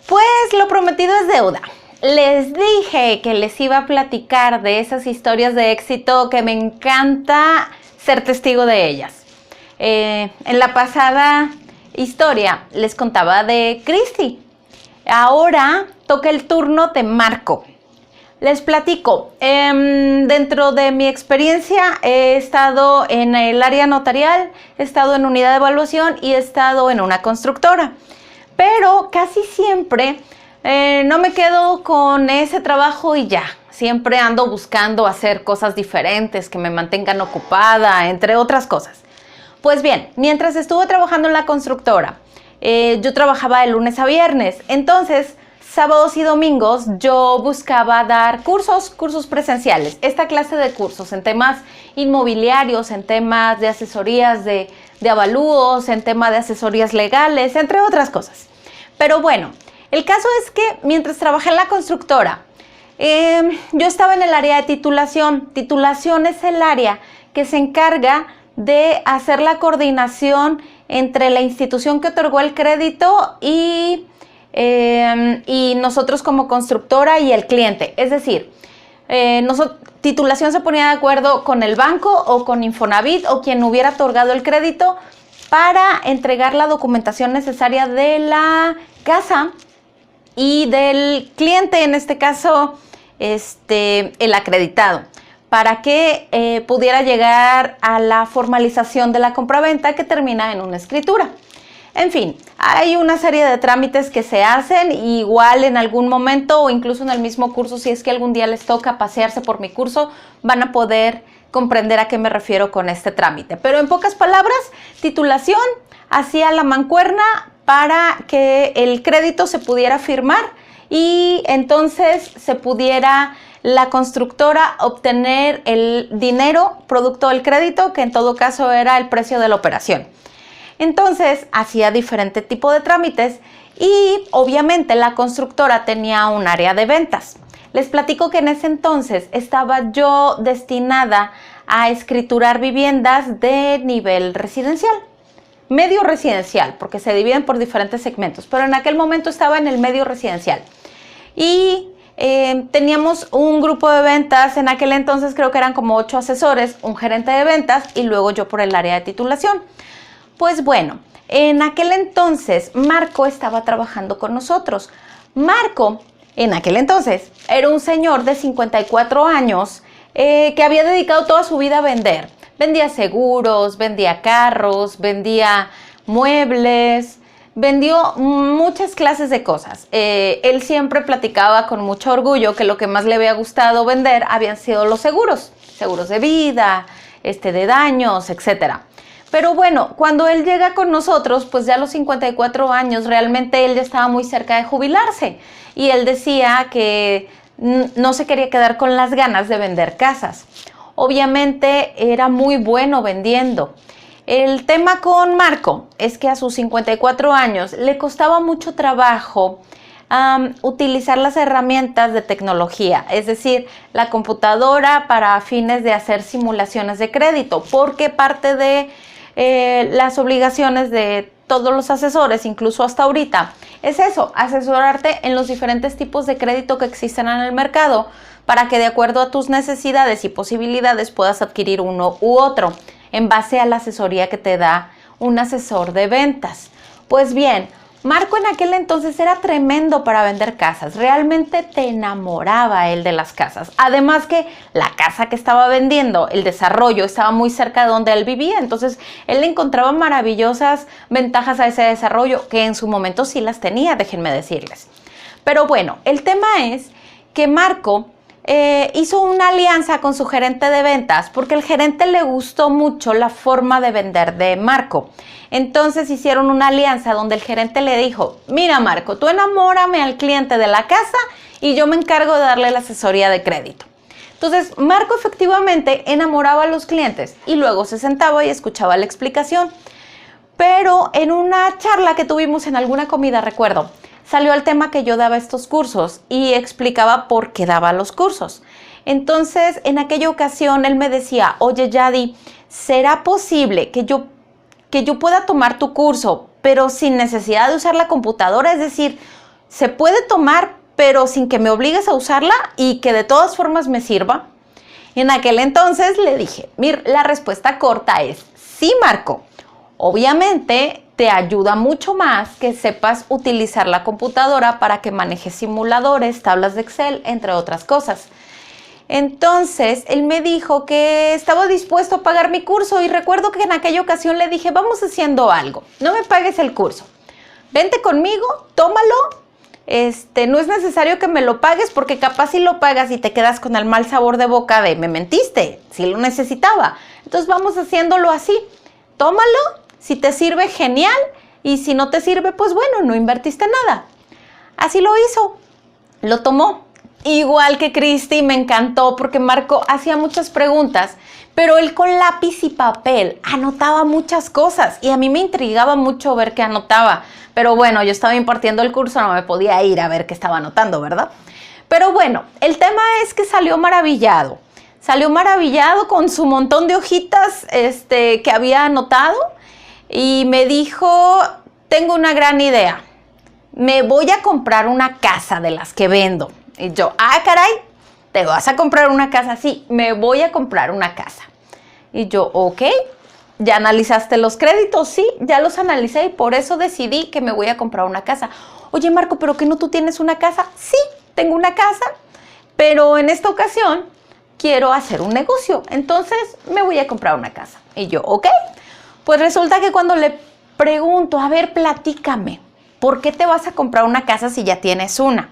Pues lo prometido es deuda. Les dije que les iba a platicar de esas historias de éxito que me encanta ser testigo de ellas. En la pasada historia les contaba de Cristi. Ahora toca el turno de Marco. Les platico, dentro de mi experiencia he estado en el área notarial, he estado en unidad de evaluación y he estado en una constructora. Pero casi siempre no me quedo con ese trabajo y ya. Siempre ando buscando hacer cosas diferentes que me mantengan ocupada, entre otras cosas. Pues bien, mientras estuve trabajando en la constructora, yo trabajaba de lunes a viernes. Entonces, sábados y domingos yo buscaba dar cursos presenciales. Esta clase de cursos en temas inmobiliarios, en temas de asesorías de avalúos, en temas de asesorías legales, entre otras cosas. Pero bueno, el caso es que mientras trabajé en la constructora, yo estaba en el área de titulación. Titulación es el área que se encarga de hacer la coordinación entre la institución que otorgó el crédito y nosotros como constructora y el cliente. Es decir, titulación se ponía de acuerdo con el banco o con Infonavit o quien hubiera otorgado el crédito para entregar la documentación necesaria de la casa y del cliente, en este caso el acreditado, para que pudiera llegar a la formalización de la compraventa que termina en una escritura. En fin, hay una serie de trámites que se hacen, igual en algún momento o incluso en el mismo curso, si es que algún día les toca pasearse por mi curso, van a poder comprender a qué me refiero con este trámite. Pero en pocas palabras, titulación hacía la mancuerna para que el crédito se pudiera firmar y entonces se pudiera la constructora obtener el dinero producto del crédito, que en todo caso era el precio de la operación. Entonces hacía diferente tipo de trámites y obviamente la constructora tenía un área de ventas. Les platico que en ese entonces estaba yo destinada a escriturar viviendas de nivel residencial, medio residencial, porque se dividen por diferentes segmentos, pero en aquel momento estaba en el medio residencial. Y teníamos un grupo de ventas, en aquel entonces creo que eran como 8 asesores, un gerente de ventas y luego yo por el área de titulación. Pues bueno, en aquel entonces Marco estaba trabajando con nosotros. Marco, en aquel entonces, era un señor de 54 años que había dedicado toda su vida a vender. Vendía seguros, vendía carros, vendía muebles, vendió muchas clases de cosas. Él siempre platicaba con mucho orgullo que lo que más le había gustado vender habían sido los seguros. Seguros de vida, de daños, etcétera. Pero bueno, cuando él llega con nosotros, pues ya a los 54 años, realmente él ya estaba muy cerca de jubilarse. Y él decía que no se quería quedar con las ganas de vender casas. Obviamente era muy bueno vendiendo. El tema con Marco es que a sus 54 años le costaba mucho trabajo utilizar las herramientas de tecnología, es decir, la computadora para fines de hacer simulaciones de crédito, porque parte de las obligaciones de todos los asesores, incluso hasta ahorita, es eso, asesorarte en los diferentes tipos de crédito que existen en el mercado para que de acuerdo a tus necesidades y posibilidades puedas adquirir uno u otro en base a la asesoría que te da un asesor de ventas. Pues bien, Marco en aquel entonces era tremendo para vender casas, realmente te enamoraba él de las casas. Además que la casa que estaba vendiendo, el desarrollo estaba muy cerca de donde él vivía, entonces él le encontraba maravillosas ventajas a ese desarrollo, que en su momento sí las tenía, déjenme decirles. Pero bueno, el tema es que Marco hizo una alianza con su gerente de ventas porque el gerente le gustó mucho la forma de vender de Marco. Entonces hicieron una alianza donde el gerente le dijo: mira Marco, tú enamórame al cliente de la casa y yo me encargo de darle la asesoría de crédito. Entonces Marco efectivamente enamoraba a los clientes y luego se sentaba y escuchaba la explicación. Pero en una charla que tuvimos en alguna comida, recuerdo, salió el tema que yo daba estos cursos y explicaba por qué daba los cursos. Entonces, en aquella ocasión, él me decía: oye, Yadi, ¿será posible que yo pueda tomar tu curso, pero sin necesidad de usar la computadora? Es decir, se puede tomar, pero sin que me obligues a usarla y que de todas formas me sirva. Y en aquel entonces le dije, mira, la respuesta corta es sí, Marco. Obviamente te ayuda mucho más que sepas utilizar la computadora para que manejes simuladores, tablas de Excel, entre otras cosas. Entonces, él me dijo que estaba dispuesto a pagar mi curso y recuerdo que en aquella ocasión le dije, vamos haciendo algo, no me pagues el curso, vente conmigo, tómalo, no es necesario que me lo pagues porque capaz si lo pagas y te quedas con el mal sabor de boca de me mentiste, si lo necesitaba. Entonces vamos haciéndolo así, tómalo, si te sirve genial y si no te sirve, pues bueno, no invertiste nada. Así lo hizo, lo tomó. Igual que Cristi, me encantó porque Marco hacía muchas preguntas, pero él con lápiz y papel anotaba muchas cosas y a mí me intrigaba mucho ver qué anotaba. Pero bueno, yo estaba impartiendo el curso, no me podía ir a ver qué estaba anotando, ¿verdad? Pero bueno, el tema es que salió maravillado con su montón de hojitas que había anotado y me dijo, tengo una gran idea, me voy a comprar una casa de las que vendo. Y yo, caray, ¿te vas a comprar una casa? Sí, me voy a comprar una casa. Y yo, ok, ¿ya analizaste los créditos? Sí, ya los analicé y por eso decidí que me voy a comprar una casa. Oye, Marco, ¿pero que no tú tienes una casa? Sí, tengo una casa, pero en esta ocasión quiero hacer un negocio, entonces me voy a comprar una casa. Y yo, ok, pues resulta que cuando le pregunto, a ver, platícame, ¿por qué te vas a comprar una casa si ya tienes una?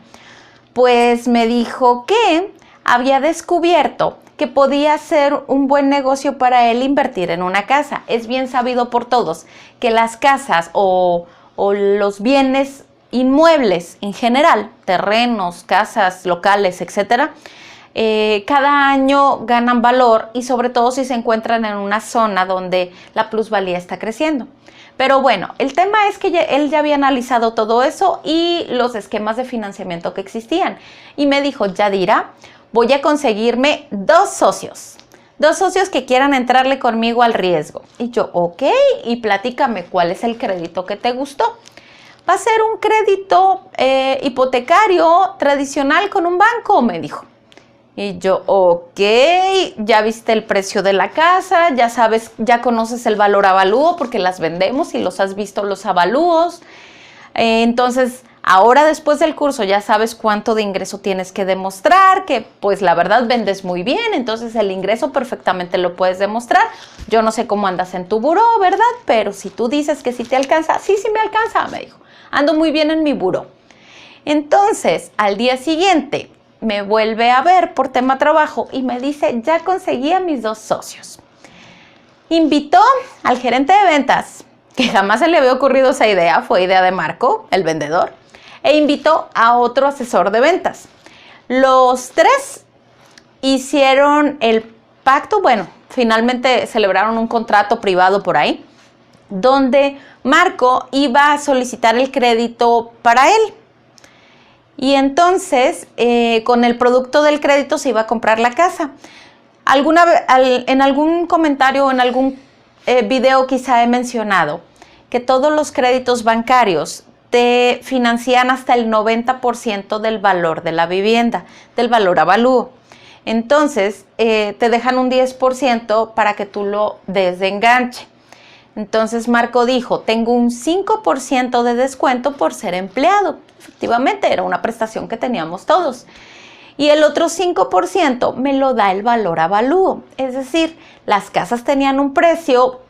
Pues me dijo que había descubierto que podía ser un buen negocio para él invertir en una casa. Es bien sabido por todos que las casas o los bienes inmuebles en general, terrenos, casas, locales, etcétera, cada año ganan valor y sobre todo si se encuentran en una zona donde la plusvalía está creciendo. Pero bueno, el tema es que él ya había analizado todo eso y los esquemas de financiamiento que existían. Y me dijo, Yadira, voy a conseguirme dos socios que quieran entrarle conmigo al riesgo. Y yo, ok, y platícame, ¿cuál es el crédito que te gustó? Va a ser un crédito hipotecario tradicional con un banco, me dijo. Y yo, ok, ya viste el precio de la casa, ya sabes, ya conoces el valor avalúo porque las vendemos y los has visto los avalúos. Entonces, ahora después del curso ya sabes cuánto de ingreso tienes que demostrar, que pues la verdad vendes muy bien, entonces el ingreso perfectamente lo puedes demostrar. Yo no sé cómo andas en tu buró, ¿verdad? Pero si tú dices que sí te alcanza, sí me alcanza, me dijo. Ando muy bien en mi buró. Entonces, al día siguiente me vuelve a ver por tema trabajo y me dice, ya conseguí a mis dos socios. Invitó al gerente de ventas, que jamás se le había ocurrido esa idea, fue idea de Marco, el vendedor, e invitó a otro asesor de ventas. Los tres hicieron el pacto, bueno, finalmente celebraron un contrato privado por ahí, donde Marco iba a solicitar el crédito para él. Y entonces, con el producto del crédito se iba a comprar la casa. En algún comentario o en algún video quizá he mencionado que todos los créditos bancarios te financian hasta el 90% del valor de la vivienda, del valor avalúo. Entonces, te dejan un 10% para que tú lo des de enganche. Entonces Marco dijo, tengo un 5% de descuento por ser empleado. Efectivamente, era una prestación que teníamos todos. Y el otro 5% me lo da el valor avalúo. Es decir, las casas tenían un precio,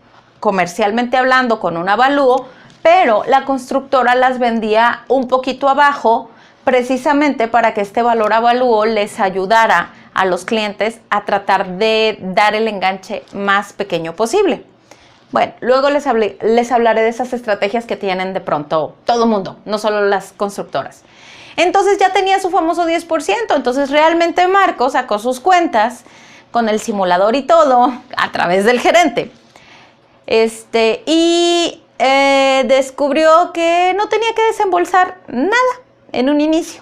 comercialmente hablando, con un avalúo, pero la constructora las vendía un poquito abajo, precisamente para que este valor avalúo les ayudara a los clientes a tratar de dar el enganche más pequeño posible. Bueno, luego les hablaré de esas estrategias que tienen de pronto todo mundo, no solo las constructoras. Entonces ya tenía su famoso 10%, entonces realmente Marco sacó sus cuentas con el simulador y todo a través del gerente. Descubrió que no tenía que desembolsar nada en un inicio.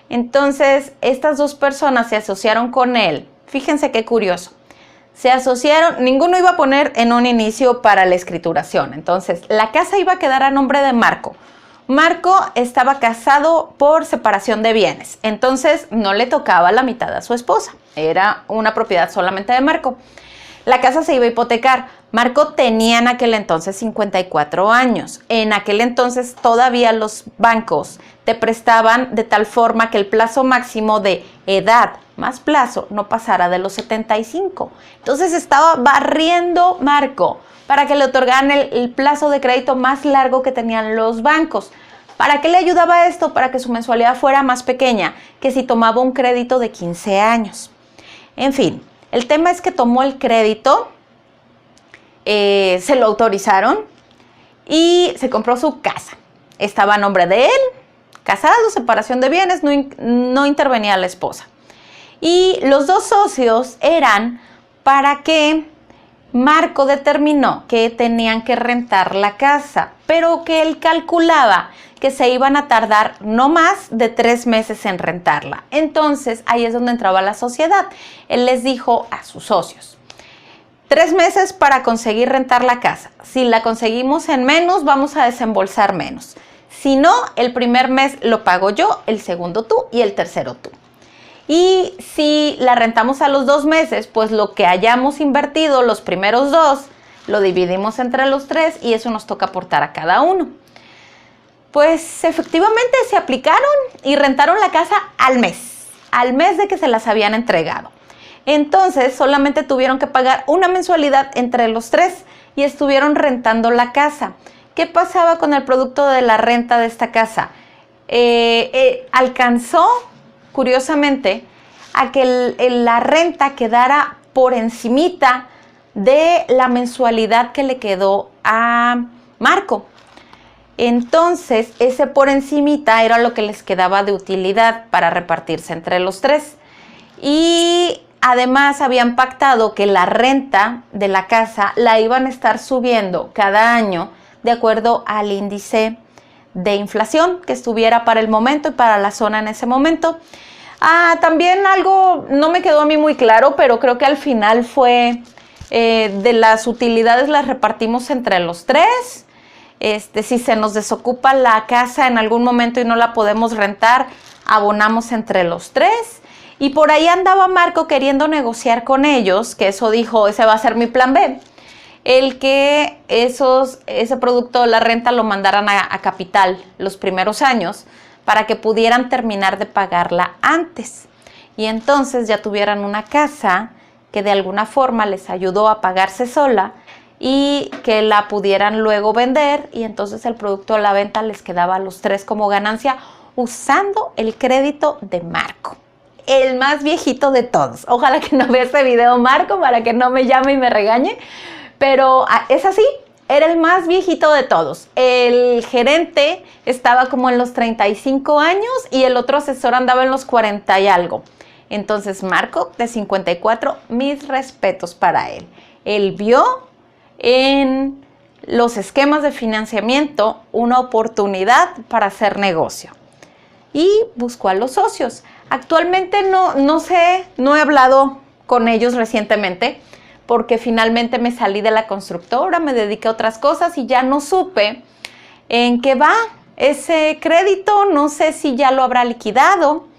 Entonces estas dos personas se asociaron con él. Fíjense qué curioso. Se asociaron, ninguno iba a poner en un inicio para la escrituración. Entonces, la casa iba a quedar a nombre de Marco. Marco estaba casado por separación de bienes, entonces no le tocaba la mitad a su esposa, era una propiedad solamente de Marco. La casa se iba a hipotecar. Marco tenía en aquel entonces 54 años. En aquel entonces todavía los bancos te prestaban de tal forma que el plazo máximo de edad más plazo no pasara de los 75. Entonces estaba barriendo Marco para que le otorgaran el plazo de crédito más largo que tenían los bancos. ¿Para qué le ayudaba esto? Para que su mensualidad fuera más pequeña que si tomaba un crédito de 15 años. En fin, el tema es que tomó el crédito, se lo autorizaron y se compró su casa. Estaba a nombre de él, casado, separación de bienes, no intervenía la esposa. Y los dos socios eran para que Marco determinó que tenían que rentar la casa, pero que él calculaba que se iban a tardar no más de 3 meses en rentarla. Entonces, ahí es donde entraba la sociedad. Él les dijo a sus socios, 3 meses para conseguir rentar la casa. Si la conseguimos en menos, vamos a desembolsar menos. Si no, el primer mes lo pago yo, el segundo tú y el tercero tú. Y si la rentamos a los 2 meses, pues lo que hayamos invertido los primeros 2, lo dividimos entre los 3 y eso nos toca aportar a cada uno. Pues efectivamente se aplicaron y rentaron la casa al mes de que se las habían entregado. Entonces solamente tuvieron que pagar una mensualidad entre los 3 y estuvieron rentando la casa. ¿Qué pasaba con el producto de la renta de esta casa? Alcanzó, curiosamente, a que la renta quedara por encimita de la mensualidad que le quedó a Marco. Entonces, ese por encimita era lo que les quedaba de utilidad para repartirse entre los 3. Y además habían pactado que la renta de la casa la iban a estar subiendo cada año de acuerdo al índice de inflación que estuviera para el momento y para la zona en ese momento. También algo no me quedó a mí muy claro, pero creo que al final fue de las utilidades las repartimos entre los 3. Si se nos desocupa la casa en algún momento y no la podemos rentar, abonamos entre los 3. Y por ahí andaba Marco queriendo negociar con ellos, que eso dijo, ese va a ser mi plan B. El que ese producto de la renta lo mandaran a capital los primeros años para que pudieran terminar de pagarla antes. Y entonces ya tuvieran una casa que de alguna forma les ayudó a pagarse sola y que la pudieran luego vender y entonces el producto de la venta les quedaba a los 3 como ganancia usando el crédito de Marco, el más viejito de todos. Ojalá que no vea este video Marco para que no me llame y me regañe, pero es así, era el más viejito de todos. El gerente estaba como en los 35 años y el otro asesor andaba en los 40 y algo. Entonces Marco, de 54, mis respetos para él. Él vio en los esquemas de financiamiento una oportunidad para hacer negocio y buscó a los socios. Actualmente no sé, no he hablado con ellos recientemente porque finalmente me salí de la constructora, me dediqué a otras cosas y ya no supe en qué va ese crédito, no sé si ya lo habrá liquidado.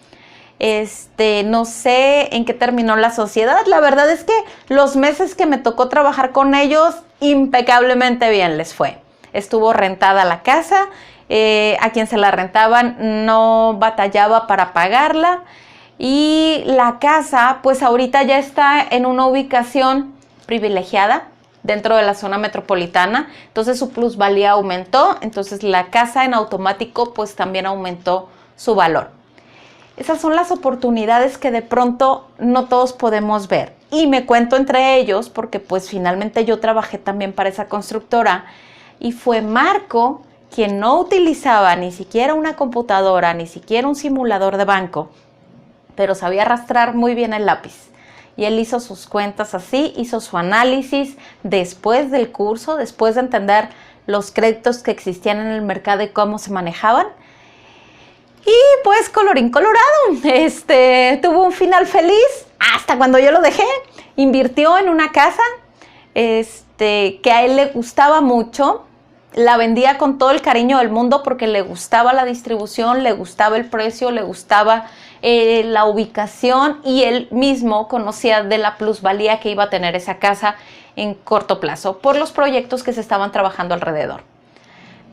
No sé en qué terminó la sociedad. La verdad es que los meses que me tocó trabajar con ellos, impecablemente bien les fue. Estuvo rentada la casa, a quien se la rentaban no batallaba para pagarla y la casa pues ahorita ya está en una ubicación privilegiada dentro de la zona metropolitana, entonces su plusvalía aumentó, entonces la casa en automático pues también aumentó su valor. Esas son las oportunidades que de pronto no todos podemos ver. Y me cuento entre ellos porque pues finalmente yo trabajé también para esa constructora y fue Marco quien no utilizaba ni siquiera una computadora, ni siquiera un simulador de banco, pero sabía arrastrar muy bien el lápiz. Y él hizo sus cuentas así, hizo su análisis después del curso, después de entender los créditos que existían en el mercado y cómo se manejaban. Y pues colorín colorado, tuvo un final feliz hasta cuando yo lo dejé. Invirtió en una casa que a él le gustaba mucho. la vendía con todo el cariño del mundo porque le gustaba la distribución, le gustaba el precio, le gustaba la ubicación y él mismo conocía de la plusvalía que iba a tener esa casa en corto plazo por los proyectos que se estaban trabajando alrededor.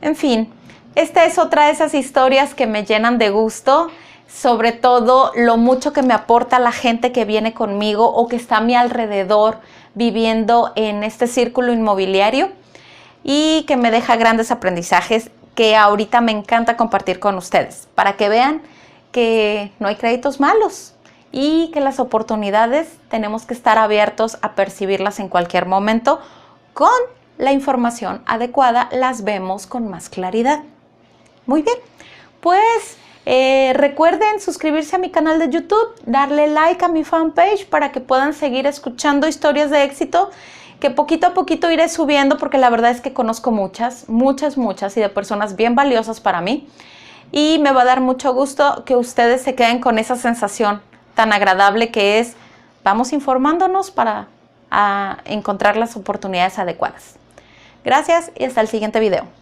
En fin, esta es otra de esas historias que me llenan de gusto, sobre todo lo mucho que me aporta la gente que viene conmigo o que está a mi alrededor viviendo en este círculo inmobiliario y que me deja grandes aprendizajes que ahorita me encanta compartir con ustedes para que vean que no hay créditos malos y que las oportunidades tenemos que estar abiertos a percibirlas en cualquier momento. Con la información adecuada las vemos con más claridad. Muy bien, pues recuerden suscribirse a mi canal de YouTube, darle like a mi fanpage para que puedan seguir escuchando historias de éxito que poquito a poquito iré subiendo porque la verdad es que conozco muchas y de personas bien valiosas para mí. Y me va a dar mucho gusto que ustedes se queden con esa sensación tan agradable que es, vamos informándonos para encontrar las oportunidades adecuadas. Gracias y hasta el siguiente video.